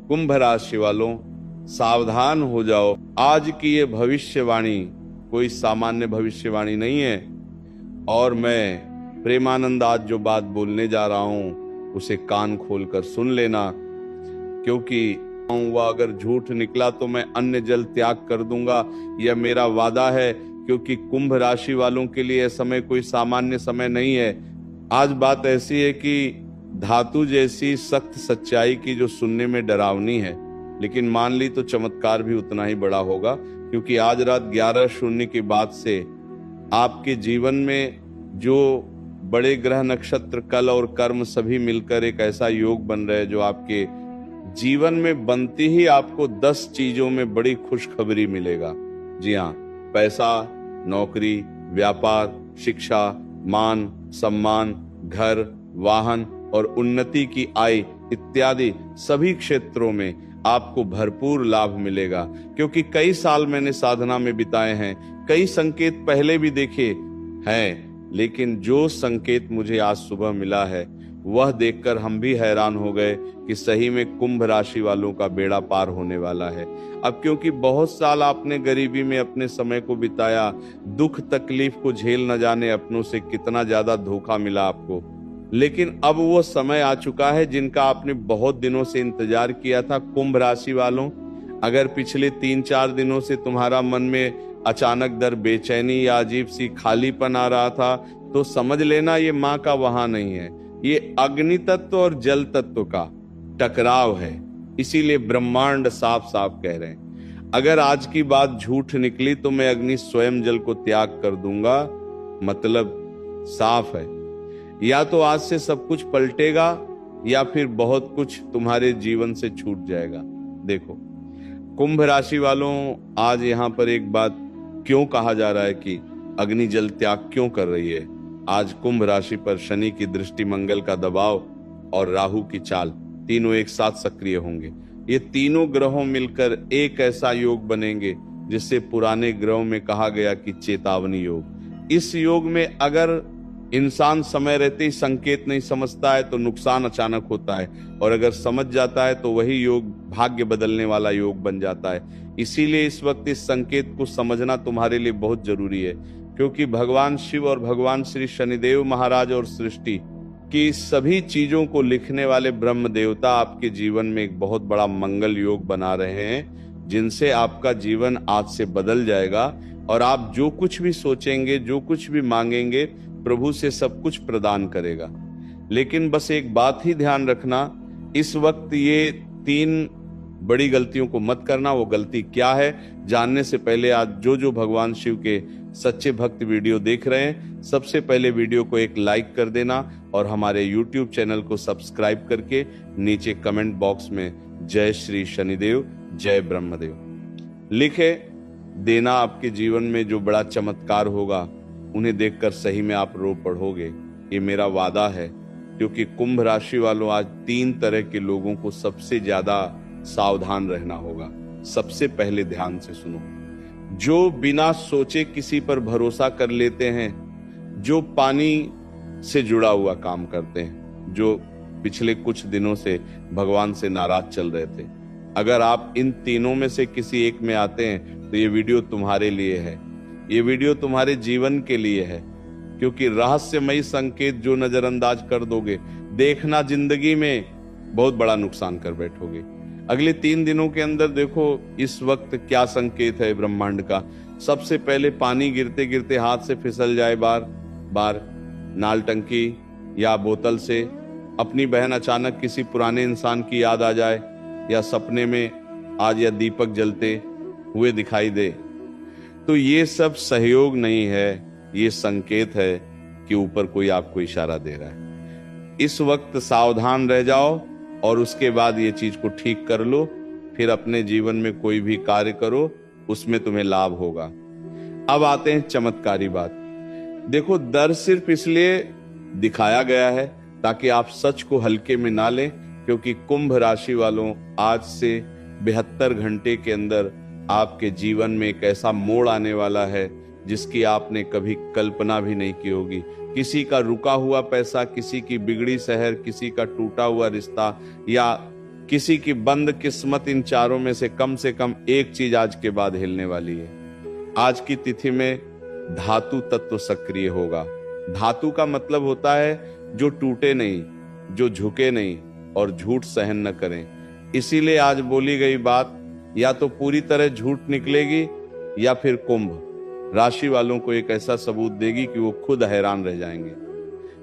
कुंभ राशि वालों, सावधान हो जाओ। आज की ये भविष्यवाणी कोई सामान्य भविष्यवाणी नहीं है, और मैं प्रेमानंद आज जो बात बोलने जा रहा हूं उसे कान खोलकर सुन लेना, क्योंकि वह अगर झूठ निकला तो मैं अन्न जल त्याग कर दूंगा, यह मेरा वादा है। क्योंकि कुंभ राशि वालों के लिए यह समय कोई सामान्य समय नहीं है। आज बात ऐसी है कि धातु जैसी सख्त सच्चाई की जो सुनने में डरावनी है, लेकिन मान ली तो चमत्कार भी उतना ही बड़ा होगा। क्योंकि आज रात 11:00 के बाद से आपके जीवन में जो बड़े ग्रह नक्षत्र कल और कर्म सभी मिलकर एक ऐसा योग बन रहे हैं जो आपके जीवन में बनती ही आपको 10 चीजों में बड़ी खुशखबरी मिलेगा। जी हाँ, पैसा, नौकरी, व्यापार, शिक्षा, मान सम्मान, घर, वाहन और उन्नति की आय इत्यादि सभी क्षेत्रों में आपको भरपूर लाभ मिलेगा। क्योंकि कई साल मैंने साधना में बिताए हैं, कई संकेत पहले भी देखे हैं, लेकिन जो संकेत मुझे आज सुबह मिला है वह देखकर हम भी हैरान हो गए कि सही में कुंभ राशि वालों का बेड़ा पार होने वाला है। अब क्योंकि बहुत साल आपने गरीबी में अपने समय को बिताया, दुख तकलीफ को झेल न जाने अपनों से कितना ज्यादा धोखा मिला आपको, लेकिन अब वो समय आ चुका है जिनका आपने बहुत दिनों से इंतजार किया था। कुंभ राशि वालों, अगर पिछले 3-4 दिनों से तुम्हारा मन में अचानक दर बेचैनी या अजीब सी खालीपन आ रहा था, तो समझ लेना ये माँ का वहां नहीं है, ये अग्नि तत्व और जल तत्व का टकराव है। इसीलिए ब्रह्मांड साफ साफ कह रहे हैं, अगर आज की बात झूठ निकली तो मैं अग्नि स्वयं जल को त्याग कर दूंगा। मतलब साफ है, या तो आज से सब कुछ पलटेगा या फिर बहुत कुछ तुम्हारे जीवन से छूट जाएगा। देखो कुंभ राशि वालों, आज यहाँ पर एक बात क्यों कहा जा रहा है कि अग्नि जल त्याग क्यों कर रही है। आज कुंभ राशि पर शनि की दृष्टि, मंगल का दबाव और राहु की चाल तीनों एक साथ सक्रिय होंगे। ये तीनों ग्रहों मिलकर एक ऐसा योग बनेंगे जिससे पुराने ग्रहों में कहा गया कि चेतावनी योग। इस योग में अगर इंसान समय रहते ही संकेत नहीं समझता है तो नुकसान अचानक होता है, और अगर समझ जाता है तो वही योग भाग्य बदलने वाला योग बन जाता है। इसीलिए इस वक्त इस संकेत को समझना तुम्हारे लिए बहुत जरूरी है, क्योंकि भगवान शिव और भगवान श्री शनिदेव महाराज और सृष्टि की सभी चीजों को लिखने वाले ब्रह्म देवता आपके जीवन में एक बहुत बड़ा मंगल योग बना रहे हैं, जिनसे आपका जीवन आज से बदल जाएगा। और आप जो कुछ भी सोचेंगे, जो कुछ भी मांगेंगे, प्रभु से सब कुछ प्रदान करेगा। लेकिन बस एक बात ही ध्यान रखना, इस वक्त ये 3 बड़ी गलतियों को मत करना। वो गलती क्या है जानने से पहले आज जो भगवान शिव के सच्चे भक्त वीडियो देख रहे हैं, सबसे पहले वीडियो को एक लाइक कर देना और हमारे YouTube चैनल को सब्सक्राइब करके नीचे कमेंट बॉक्स में जय श्री शनिदेव, जय ब्रह्मदेव लिखे देना। आपके जीवन में जो बड़ा चमत्कार होगा उन्हें देखकर सही में आप रो पड़ोगे, ये मेरा वादा है। क्योंकि कुंभ राशि वालों, आज 3 तरह के लोगों को सबसे ज्यादा सावधान रहना होगा। सबसे पहले ध्यान से सुनो, जो बिना सोचे किसी पर भरोसा कर लेते हैं, जो पानी से जुड़ा हुआ काम करते हैं, जो पिछले कुछ दिनों से भगवान से नाराज चल रहे थे। अगर आप इन तीनों में से किसी एक में आते हैं तो ये वीडियो तुम्हारे लिए है, ये वीडियो तुम्हारे जीवन के लिए है। क्योंकि रहस्यमयी संकेत जो नजरअंदाज कर दोगे, देखना जिंदगी में बहुत बड़ा नुकसान कर बैठोगे। अगले 3 दिनों के अंदर देखो इस वक्त क्या संकेत है ब्रह्मांड का। सबसे पहले पानी गिरते गिरते हाथ से फिसल जाए बार बार, नाल टंकी या बोतल से अपनी बहन अचानक किसी पुराने इंसान की याद आ जाए, या सपने में आज या दीपक जलते हुए दिखाई दे, तो ये सब सहयोग नहीं है, ये संकेत है कि ऊपर कोई आपको इशारा दे रहा है। इस वक्त सावधान रह जाओ और उसके बाद ये चीज को ठीक कर लो, फिर अपने जीवन में कोई भी कार्य करो, उसमें तुम्हें लाभ होगा। अब आते हैं चमत्कारी बात। देखो, डर सिर्फ इसलिए दिखाया गया है ताकि आप सच को हल्के में ना लें, क्योंकि कुंभ राशि वालों, आज से 72 घंटे के अंदर आपके जीवन में एक ऐसा मोड़ आने वाला है जिसकी आपने कभी कल्पना भी नहीं की होगी। किसी का रुका हुआ पैसा, किसी की बिगड़ी शहर, किसी का टूटा हुआ रिश्ता, या किसी की बंद किस्मत इन चारों में से कम एक चीज आज के बाद हिलने वाली है। आज की तिथि में धातु तत्व सक्रिय होगा। धातु का मतलब होता है जो टूटे नहीं, जो झुके नहीं और झूठ सहन न करें। इसीलिए आज बोली गई बात या तो पूरी तरह झूठ निकलेगी या फिर कुंभ राशि वालों को एक ऐसा सबूत देगी कि वो खुद हैरान रह जाएंगे।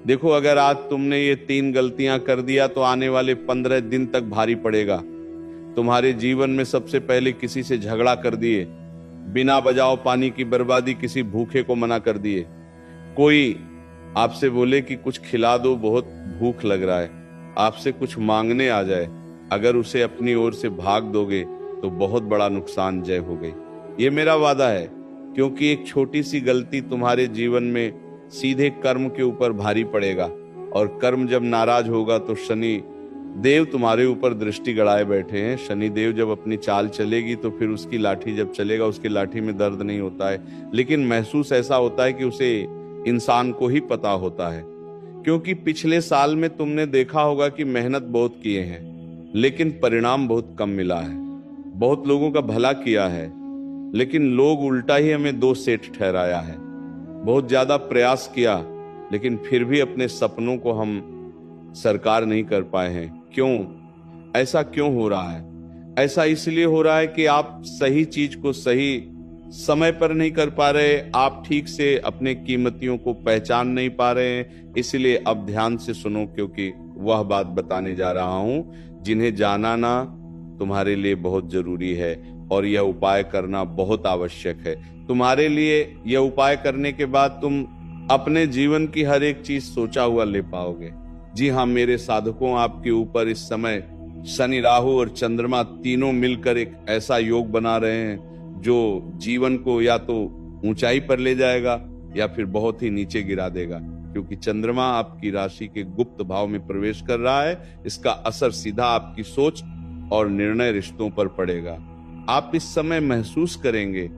देखो, अगर आज तुमने ये 3 गलतियां कर दिया तो आने वाले 15 दिन तक भारी पड़ेगा। तुम्हारे जीवन में सबसे पहले किसी से झगड़ा कर दिए, बिना बजाओ पानी की बर्बादी, किसी भूखे को मना कर दिए, कोई आपसे बोले कि कुछ खिला दो, बहुत भूख लग रहा है, आपसे कुछ मांगने आ जाए, अगर उसे अपनी ओर से भाग दोगे तो बहुत बड़ा नुकसान जय हो गई। ये मेरा वादा है, क्योंकि एक छोटी सी गलती तुम्हारे जीवन में सीधे कर्म के ऊपर भारी पड़ेगा, और कर्म जब नाराज होगा तो शनि देव तुम्हारे ऊपर दृष्टि गड़ाए बैठे हैं। शनि देव जब अपनी चाल चलेगी तो फिर उसकी लाठी जब चलेगा, उसकी लाठी में दर्द नहीं होता है, लेकिन महसूस ऐसा होता है कि उसे इंसान को ही पता होता है। क्योंकि पिछले साल में तुमने देखा होगा कि मेहनत बहुत किए हैं लेकिन परिणाम बहुत कम मिला है। बहुत लोगों का भला किया है लेकिन लोग उल्टा ही हमें दोष सेठ ठहराया है। बहुत ज्यादा प्रयास किया लेकिन फिर भी अपने सपनों को हम साकार नहीं कर पाए हैं। क्यों? ऐसा क्यों हो रहा है? ऐसा इसलिए हो रहा है कि आप सही चीज को सही समय पर नहीं कर पा रहे, आप ठीक से अपने कीमतियों को पहचान नहीं पा रहे हैं। इसलिए अब ध्यान से सुनो, क्योंकि वह बात बताने जा रहा हूं जिन्हें जाना ना तुम्हारे लिए बहुत जरूरी है, और यह उपाय करना बहुत आवश्यक है। तुम्हारे लिए यह उपाय करने के बाद तुम अपने जीवन की हर एक चीज सोचा हुआ ले पाओगे। जी हाँ मेरे साधकों, आपके ऊपर इस समय शनि, राहु और चंद्रमा तीनों मिलकर एक ऐसा योग बना रहे हैं जो जीवन को या तो ऊंचाई पर ले जाएगा या फिर बहुत ही नीचे गिरा देगा। क्योंकि चंद्रमा आपकी राशि के गुप्त भाव में प्रवेश कर रहा है, इसका असर सीधा आपकी सोच और निर्णय रिश्तों पर पड़ेगा। आप इस समय महसूस करेंगे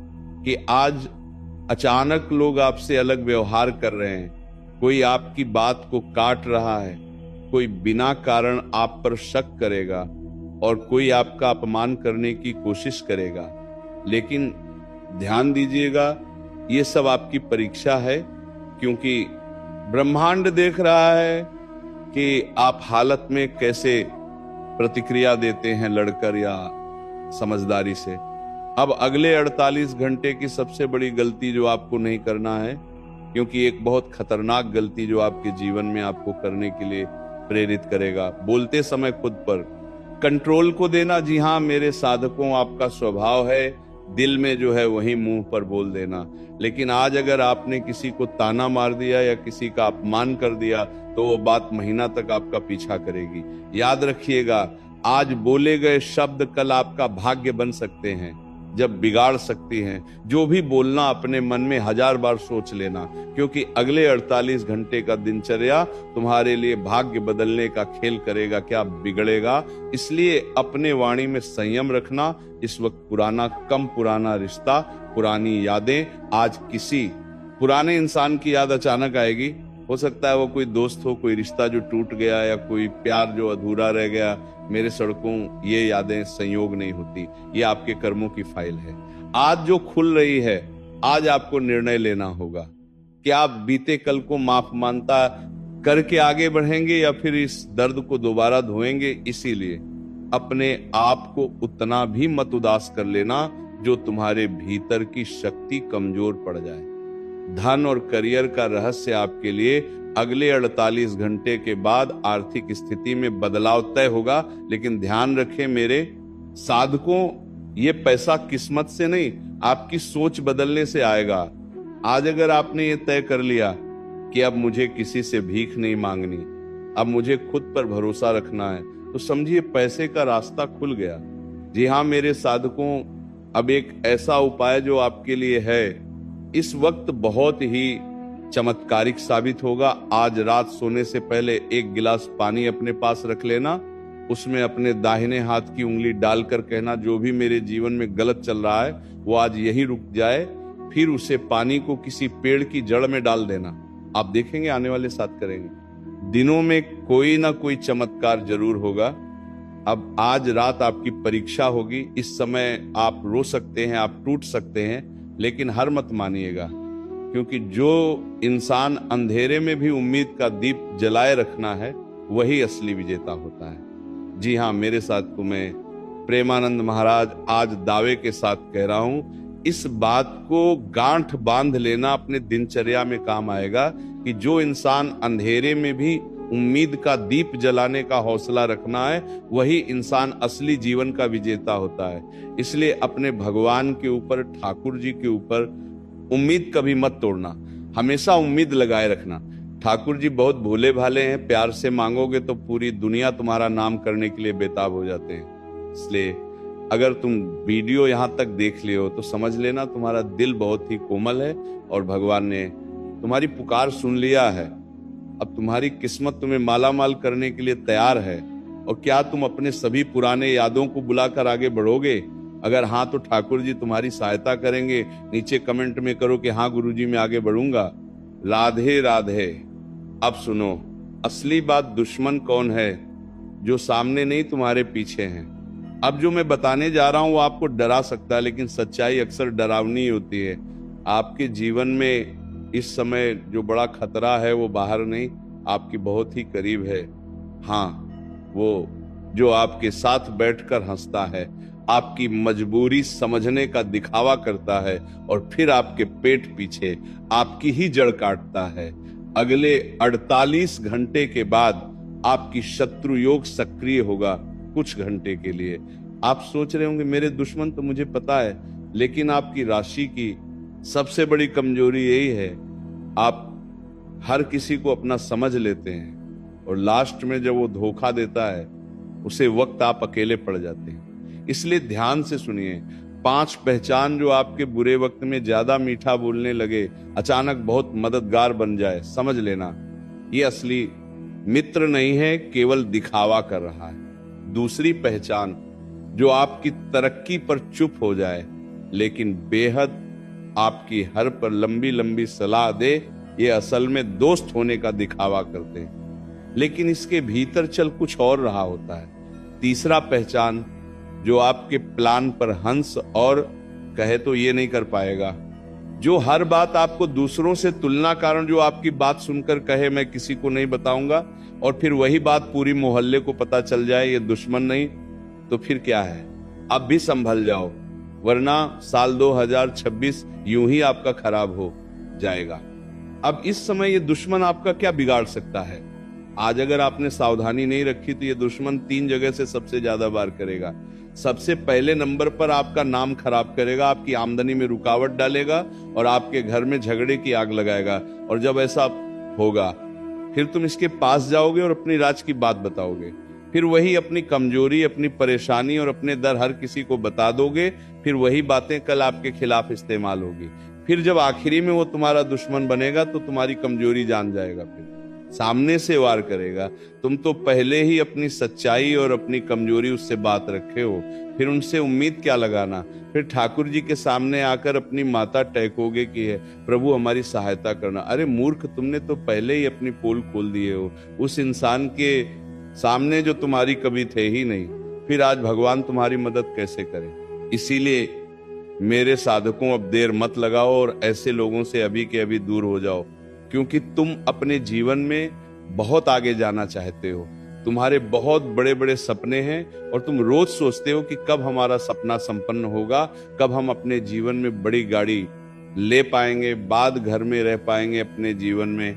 कि आज अचानक लोग आपसे अलग व्यवहार कर रहे हैं, कोई आपकी बात को काट रहा है, कोई बिना कारण आप पर शक करेगा और कोई आपका अपमान करने की कोशिश करेगा। लेकिन ध्यान दीजिएगा, ये सब आपकी परीक्षा है, क्योंकि ब्रह्मांड देख रहा है कि आप हालत में कैसे प्रतिक्रिया देते हैं, लड़कर या समझदारी से। अब अगले 48 घंटे की सबसे बड़ी गलती जो आपको नहीं करना है, क्योंकि एक बहुत खतरनाक गलती जो आपके जीवन में आपको करने के लिए प्रेरित करेगा, बोलते समय खुद पर कंट्रोल को देना। जी हाँ मेरे साधकों, आपका स्वभाव है दिल में जो है वही मुंह पर बोल देना। लेकिन आज अगर आपने किसी को ताना मार दिया या किसी का अपमान कर दिया तो वो बात महीना तक आपका पीछा करेगी। याद रखिएगा, आज बोले गए शब्द कल आपका भाग्य बन सकते हैं, जब बिगाड़ सकती हैं। जो भी बोलना अपने मन में 1000 बार सोच लेना, क्योंकि अगले 48 घंटे का दिनचर्या तुम्हारे लिए भाग्य बदलने का खेल करेगा, क्या बिगड़ेगा। इसलिए अपने वाणी में संयम रखना। इस वक्त पुराना रिश्ता, पुरानी यादें, आज किसी पुराने इंसान की याद अचानक आएगी। हो सकता है वो कोई दोस्त हो, कोई रिश्ता जो टूट गया या कोई प्यार जो अधूरा रह गया। मेरे सड़कों, ये यादें संयोग नहीं होती, ये आपके कर्मों की फाइल है। आज जो खुल रही है, आज आपको निर्णय लेना होगा कि आप बीते कल को माफ मानता करके आगे बढ़ेंगे या फिर इस दर्द को दोबारा धोएंगे। इसीलिए अपने आप को उतना भी मत उदास कर लेना जो तुम्हारे भीतर की शक्ति कमजोर पड़ जाए। धन और करियर का रहस्य आपके लिए अगले 48 घंटे के बाद आर्थिक स्थिति में बदलाव तय होगा। लेकिन ध्यान रखें मेरे साधकों, ये पैसा किस्मत से नहीं, आपकी सोच बदलने से आएगा। आज अगर आपने ये तय कर लिया कि अब मुझे किसी से भीख नहीं मांगनी, अब मुझे खुद पर भरोसा रखना है, तो समझिए पैसे का रास्ता खुल गया। जी हाँ मेरे साधकों, अब एक ऐसा उपाय जो आपके लिए है इस वक्त बहुत ही चमत्कारिक साबित होगा। आज रात सोने से पहले 1 गिलास पानी अपने पास रख लेना, उसमें अपने दाहिने हाथ की उंगली डालकर कहना, जो भी मेरे जीवन में गलत चल रहा है वो आज यहीं रुक जाए। फिर उसे पानी को किसी पेड़ की जड़ में डाल देना। आप देखेंगे आने वाले 7 करेंगे दिनों में कोई ना कोई चमत्कार जरूर होगा। अब आज रात आपकी परीक्षा होगी। इस समय आप रो सकते हैं, आप टूट सकते हैं, लेकिन हार मत मानिएगा, क्योंकि जो इंसान अंधेरे में भी उम्मीद का दीप जलाए रखना है, वही असली विजेता होता है। जी हाँ, मेरे साथ तो मैं प्रेमानंद महाराज आज दावे के साथ कह रहा हूं, इस बात को गांठ बांध लेना अपने दिनचर्या में काम आएगा कि जो इंसान अंधेरे में भी उम्मीद का दीप जलाने का हौसला रखना है, वही इंसान असली जीवन का विजेता होता है। इसलिए अपने भगवान के ऊपर, ठाकुर जी के ऊपर उम्मीद कभी मत तोड़ना, हमेशा उम्मीद लगाए रखना। ठाकुर जी बहुत भोले भाले हैं, प्यार से मांगोगे तो पूरी दुनिया तुम्हारा नाम करने के लिए बेताब हो जाते हैं। इसलिए अगर तुम वीडियो यहां तक देख लिए हो तो समझ लेना तुम्हारा दिल बहुत ही कोमल है और भगवान ने तुम्हारी पुकार सुन लिया है। अब तुम्हारी किस्मत तुम्हें मालामाल करने के लिए तैयार है। और क्या तुम अपने सभी पुराने यादों को बुलाकर आगे बढ़ोगे? अगर हाँ तो ठाकुर जी तुम्हारी सहायता करेंगे। नीचे कमेंट में करो कि हाँ गुरुजी मैं आगे बढ़ूंगा। राधे राधे। अब सुनो, असली बात दुश्मन कौन है? जो सामने नहीं तुम्हारे पीछे हैं। अब जो मैं बताने जा रहा हूं वो आपको डरा सकता है, लेकिन सच्चाई अक्सर डरावनी होती है। आपके जीवन में इस समय जो बड़ा खतरा है वो बाहर नहीं, आपकी बहुत ही करीब है। हाँ, वो जो आपके साथ बैठकर हंसता है, आपकी मजबूरी समझने का दिखावा करता है और फिर आपके पेट पीछे आपकी ही जड़ काटता है। अगले 48 घंटे के बाद आपकी शत्रु योग सक्रिय होगा कुछ घंटे के लिए। आप सोच रहे होंगे मेरे दुश्मन तो मुझे पता है, लेकिन आपकी राशि की सबसे बड़ी कमजोरी यही है, आप हर किसी को अपना समझ लेते हैं और लास्ट में जब वो धोखा देता है उसे वक्त आप अकेले पड़ जाते हैं। इसलिए ध्यान से सुनिए। 5 पहचान जो आपके बुरे वक्त में ज्यादा मीठा बोलने लगे, अचानक बहुत मददगार बन जाए, समझ लेना ये असली मित्र नहीं है, केवल दिखावा कर रहा है। दूसरी पहचान जो आपकी तरक्की पर चुप हो जाए लेकिन बेहद आपकी हर पर लंबी लंबी सलाह दे, ये असल में दोस्त होने का दिखावा करते हैं, लेकिन इसके भीतर चल कुछ और रहा होता है। तीसरा पहचान जो आपके प्लान पर हंस और कहे तो ये नहीं कर पाएगा, जो हर बात आपको दूसरों से तुलना कारण जो आपकी बात सुनकर कहे मैं किसी को नहीं बताऊंगा, और फिर वही बात पूरी मोहल्ले को पता चल जाए, ये दुश्मन नहीं तो फिर क्या है? अब भी संभल जाओ, वरना साल 2026 यूं ही आपका खराब हो जाएगा। अब इस समय ये दुश्मन आपका क्या बिगाड़ सकता है? आज अगर आपने सावधानी नहीं रखी तो ये दुश्मन 3 जगह से सबसे ज्यादा वार करेगा। सबसे पहले नंबर पर आपका नाम खराब करेगा, आपकी आमदनी में रुकावट डालेगा और आपके घर में झगड़े की आग लगाएगा। और जब ऐसा होगा फिर तुम इसके पास जाओगे और अपनी राज की बात बताओगे, फिर वही अपनी कमजोरी, अपनी परेशानी और अपने डर हर किसी को बता दोगे, फिर वही बातें कल आपके खिलाफ इस्तेमाल होगी। फिर जब आखिरी में वो तुम्हारा दुश्मन बनेगा तो तुम्हारी कमजोरी जान जाएगा, फिर सामने से वार करेगा। तुम तो पहले ही अपनी सच्चाई और अपनी कमजोरी उससे बात रखे हो, फिर उनसे उम्मीद क्या लगाना? फिर ठाकुर जी के सामने आकर अपनी माता टहकोगे कि है प्रभु हमारी सहायता करना। अरे मूर्ख, तुमने तो पहले ही अपनी पोल खोल दिए हो उस इंसान के सामने जो तुम्हारी कभी थे ही नहीं, फिर आज भगवान तुम्हारी मदद कैसे करे? इसीलिए मेरे साधकों, अब देर मत लगाओ और ऐसे लोगों से अभी के अभी दूर हो जाओ, क्योंकि तुम अपने जीवन में बहुत आगे जाना चाहते हो। तुम्हारे बहुत बड़े बड़े सपने हैं और तुम रोज सोचते हो कि कब हमारा सपना संपन्न होगा, कब हम अपने जीवन में बड़ी गाड़ी ले पाएंगे, बाद घर में रह पाएंगे अपने जीवन में।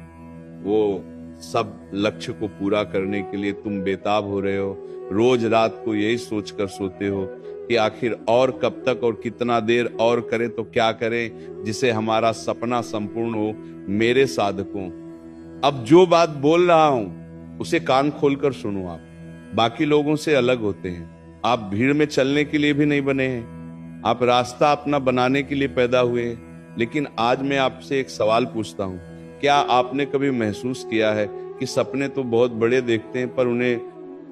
वो सब लक्ष्य को पूरा करने के लिए तुम बेताब हो रहे हो। रोज रात को यही सोचकर सोते हो कि आखिर और कब तक और कितना देर और करें तो क्या करें जिसे हमारा सपना संपूर्ण हो। मेरे साधकों, अब जो बात बोल रहा हूं उसे कान खोलकर सुनो। आप बाकी लोगों से अलग होते हैं, आप भीड़ में चलने के लिए भी नहीं बने हैं, आप रास्ता अपना बनाने के लिए पैदा हुए हैं। लेकिन आज मैं आपसे एक सवाल पूछता हूं, क्या आपने कभी महसूस किया है कि सपने तो बहुत बड़े देखते हैं पर उन्हें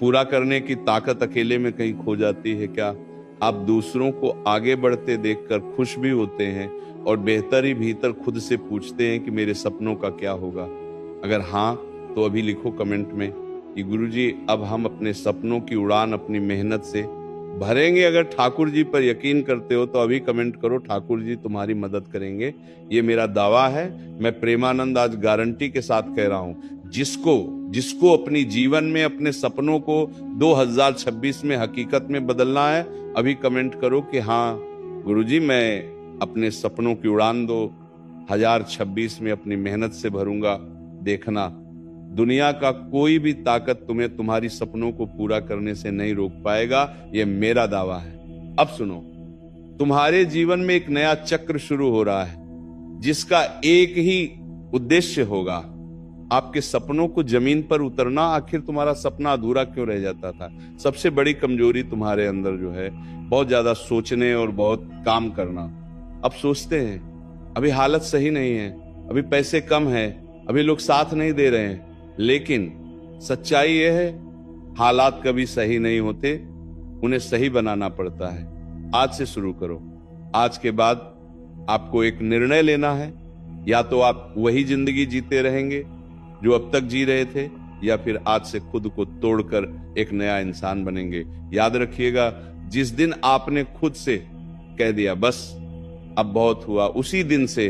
पूरा करने की ताकत अकेले में कहीं खो जाती है? क्या आप दूसरों को आगे बढ़ते देखकर खुश भी होते हैं और बेहतर ही भीतर खुद से पूछते हैं कि मेरे सपनों का क्या होगा? अगर हाँ तो अभी लिखो कमेंट में कि गुरुजी अब हम अपने सपनों की उड़ान अपनी मेहनत से भरेंगे। अगर ठाकुर जी पर यकीन करते हो तो अभी कमेंट करो, ठाकुर जी तुम्हारी मदद करेंगे। ये मेरा दावा है। मैं प्रेमानंद आज गारंटी के साथ कह रहा हूं, जिसको अपनी जीवन में अपने सपनों को 2026 में हकीकत में बदलना है, अभी कमेंट करो कि हाँ गुरुजी मैं अपने सपनों की उड़ान 2026 में अपनी मेहनत से भरूंगा। देखना, दुनिया का कोई भी ताकत तुम्हें तुम्हारी सपनों को पूरा करने से नहीं रोक पाएगा। ये मेरा दावा है। अब सुनो, तुम्हारे जीवन में एक नया चक्र शुरू हो रहा है जिसका एक ही उद्देश्य होगा, आपके सपनों को जमीन पर उतरना। आखिर तुम्हारा सपना अधूरा क्यों रह जाता था? सबसे बड़ी कमजोरी तुम्हारे अंदर जो है, बहुत ज्यादा सोचने और बहुत काम करना। अब सोचते हैं अभी हालत सही नहीं है, अभी पैसे कम है, अभी लोग साथ नहीं दे रहे हैं, लेकिन सच्चाई यह है हालात कभी सही नहीं होते, उन्हें सही बनाना पड़ता है। आज से शुरू करो। आज के बाद आपको एक निर्णय लेना है, या तो आप वही जिंदगी जीते रहेंगे जो अब तक जी रहे थे, या फिर आज से खुद को तोड़कर एक नया इंसान बनेंगे। याद रखिएगा, जिस दिन आपने खुद से कह दिया बस अब बहुत हुआ, उसी दिन से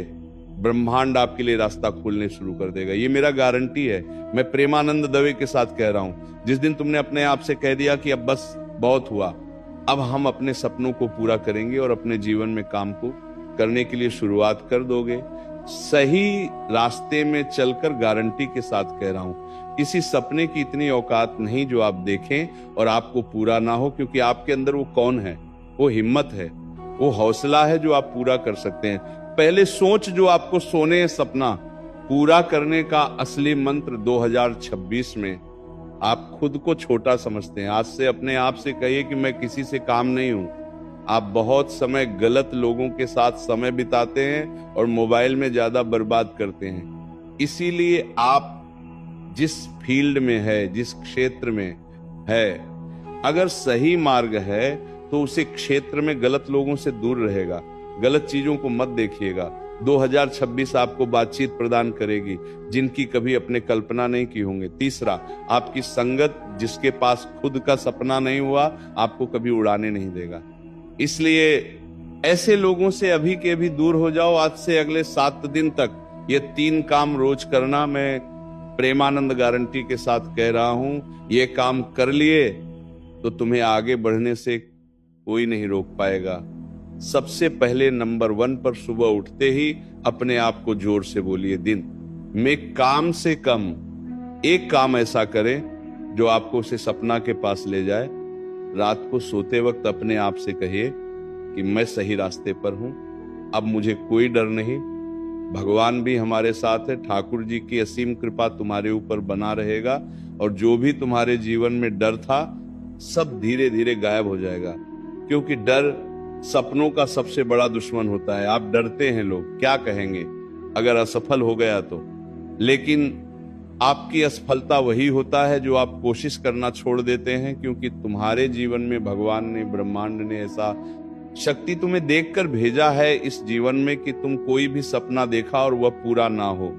ब्रह्मांड आपके लिए रास्ता खोलने शुरू कर देगा। ये मेरा गारंटी है। मैं प्रेमानंद दवे के साथ कह रहा हूं, जिस दिन तुमने अपने आप से कह दिया कि अब बस बहुत हुआ, अब हम अपने सपनों को पूरा करेंगे और अपने जीवन में काम को करने के लिए शुरुआत कर दोगे, सही रास्ते में चलकर गारंटी के साथ कह रहा हूं, किसी सपने की इतनी औकात नहीं जो आप देखें और आपको पूरा ना हो, क्योंकि आपके अंदर वो कौन है, वो हिम्मत है, वो हौसला है जो आप पूरा कर सकते हैं। पहले सोच जो आपको सोने सपना पूरा करने का असली मंत्र 2026 में आप खुद को छोटा समझते हैं। आज से अपने आप से कहिए कि मैं किसी से काम नहीं हूं। आप बहुत समय गलत लोगों के साथ समय बिताते हैं और मोबाइल में ज्यादा बर्बाद करते हैं। इसीलिए आप जिस फील्ड में है, जिस क्षेत्र में है, अगर सही मार्ग है तो उसे क्षेत्र में गलत लोगों से दूर रहेगा, गलत चीजों को मत देखिएगा। 2026 आपको बातचीत प्रदान करेगी जिनकी कभी अपने कल्पना नहीं की होंगे। तीसरा, आपकी संगत जिसके पास खुद का सपना नहीं हुआ, आपको कभी उड़ाने नहीं देगा। इसलिए ऐसे लोगों से अभी के अभी दूर हो जाओ। आज से अगले 7 दिन तक ये 3 काम रोज करना। मैं प्रेमानंद गारंटी के साथ कह रहा हूं, ये काम कर लिए तो तुम्हें आगे बढ़ने से कोई नहीं रोक पाएगा। सबसे पहले नंबर 1 पर सुबह उठते ही अपने आप को जोर से बोलिए, दिन में काम से कम एक काम ऐसा करें जो आपको उसे सपना के पास ले जाए। रात को सोते वक्त अपने आप से कहिए कि मैं सही रास्ते पर हूं, अब मुझे कोई डर नहीं, भगवान भी हमारे साथ है, ठाकुर जी की असीम कृपा तुम्हारे ऊपर बना रहेगा और जो भी तुम्हारे जीवन में डर था सब धीरे धीरे गायब हो जाएगा। क्योंकि डर सपनों का सबसे बड़ा दुश्मन होता है। आप डरते हैं, लोग क्या कहेंगे अगर असफल हो गया तो, लेकिन आपकी असफलता वही होता है जो आप कोशिश करना छोड़ देते हैं, क्योंकि तुम्हारे जीवन में भगवान ने, ब्रह्मांड ने ऐसा शक्ति तुम्हें देखकर भेजा है इस जीवन में कि तुम कोई भी सपना देखा और वह पूरा ना हो,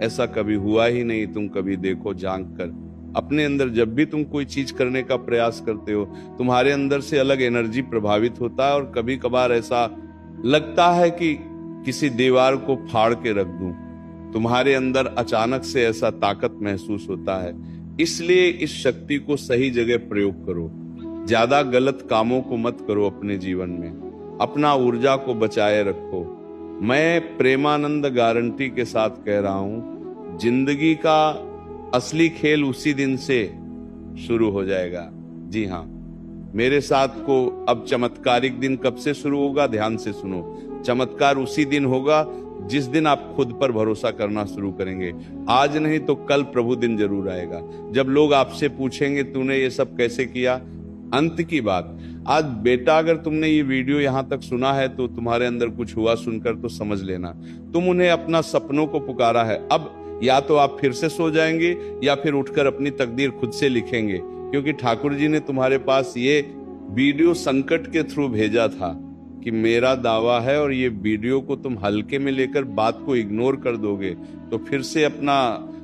ऐसा कभी हुआ ही नहीं। तुम कभी देखो झांक कर अपने अंदर, जब भी तुम कोई चीज करने का प्रयास करते हो तुम्हारे अंदर से अलग एनर्जी प्रभावित होता है और कभी कभार ऐसा लगता है कि किसी दीवार को फाड़ के रख दूं। तुम्हारे अंदर अचानक से ऐसा ताकत महसूस होता है। इसलिए इस शक्ति को सही जगह प्रयोग करो, ज्यादा गलत कामों को मत करो अपने जीवन में, अपना ऊर्जा को बचाए रखो। मैं प्रेमानंद गारंटी के साथ कह रहा हूं, जिंदगी का असली खेल उसी दिन से शुरू हो जाएगा। जी हाँ, मेरे साथ को अब चमत्कारिक दिन कब से शुरू होगा, ध्यान से सुनो। चमत्कार उसी दिन होगा जिस दिन आप खुद पर भरोसा करना शुरू करेंगे। आज नहीं तो कल प्रभु दिन जरूर आएगा, जब लोग आपसे पूछेंगे तूने ये सब कैसे किया। अंत की बात, आज बेटा अगर तुमने ये वीडियो यहां तक सुना है तो तुम्हारे अंदर कुछ हुआ सुनकर तो समझ लेना तुम उन्हें अपना सपनों को पुकारा है। अब या तो आप फिर से सो जाएंगे या फिर उठकर अपनी तकदीर खुद से लिखेंगे, क्योंकि ठाकुर जी ने तुम्हारे पास ये वीडियो संकट के थ्रू भेजा था कि मेरा दावा है और ये वीडियो को तुम हल्के में लेकर बात को इग्नोर कर दोगे तो फिर से अपना